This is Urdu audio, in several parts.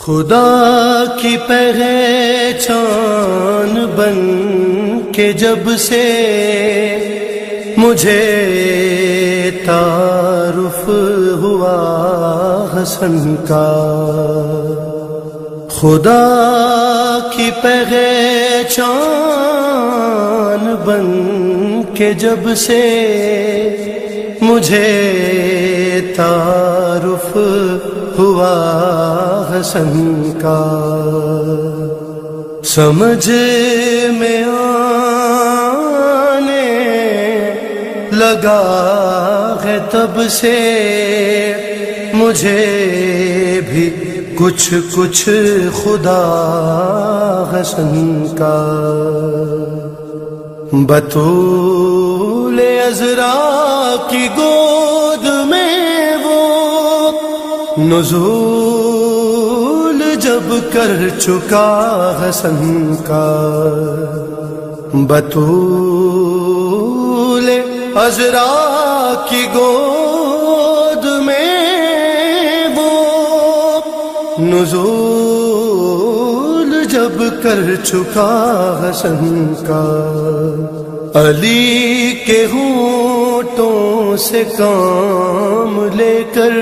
خدا کی پہچان بن کے جب سے مجھے تعارف ہوا حسن کا، خدا کی پہچان بن کے جب سے مجھے تعارف ہوا حسن کا، سمجھ میں آنے لگا ہے تب سے مجھے بھی کچھ کچھ خدا حسن کا، بطول عذرا کی گود میں وہ نزول جب کر چکا حسن کا، بطول عذرا کی گود میں وہ نزول جب کر چکا حسن کا، علی کے ہونٹوں سے کام لے کر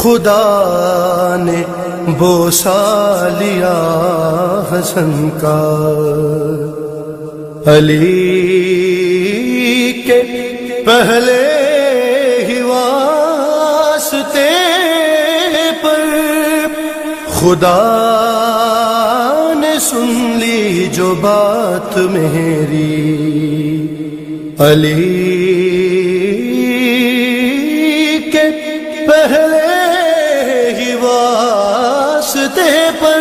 خدا نے بوسہ لیا حسن کا، علی کے پہلے ہی واسطے پر خدا نے سن لی جو بات میری، علی کے پہلے ہی واسطے پر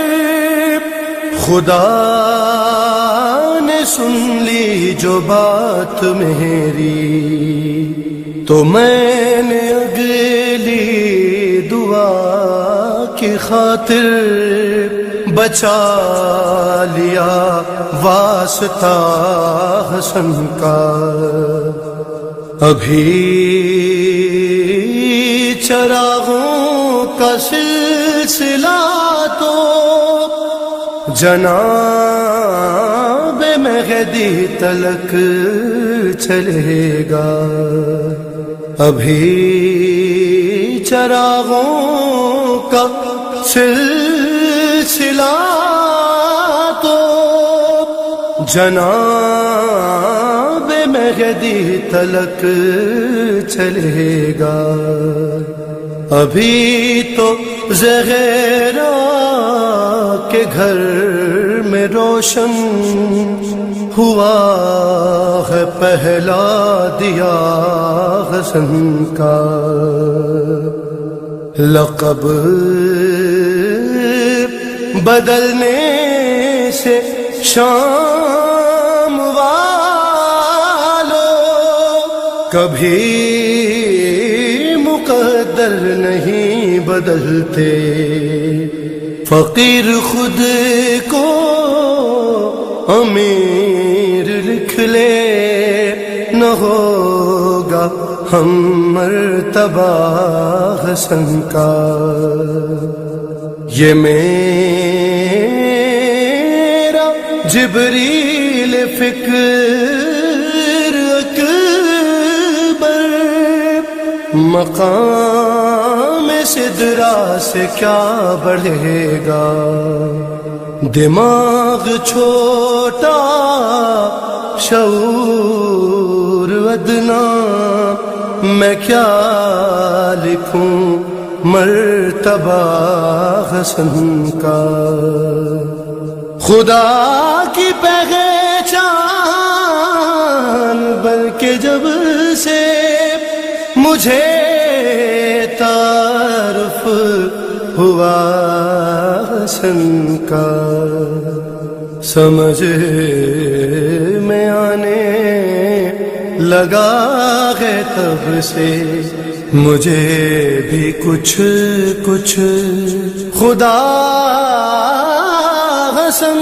خدا نے سن لی جو بات میری، تو میں نے اگلی دعا کی خاطر بچا لیا واسطہ حسن کا، ابھی چراغوں کا سلسلہ تو جناب مہدی تلک چلے گا، ابھی چراغوں کا سلسلہ تو جناب مہدی تلک چلے گا، ابھی تو زہرا کے گھر میں روشن ہوا ہے پہلا دیا حسن کا، لقب بدلنے سے شام والو کبھی مقدر نہیں بدلتے، فقیر خود کو امیر لکھ لے نہ ہوگا ہم مرتبہ حسن کا، یہ میرا جبریل فکر اکبر مقام سدرا سے کیا بڑھے گا، دماغ چھوٹا شعور ادنا، میں کیا لکھوں مرتبہ حسن کا، خدا کی پہچان بن کے جب سے مجھے تعارف ہوا حسن کا، سمجھ میں آنے لگا ہے تب سے مجھے بھی کچھ کچھ خدا حسن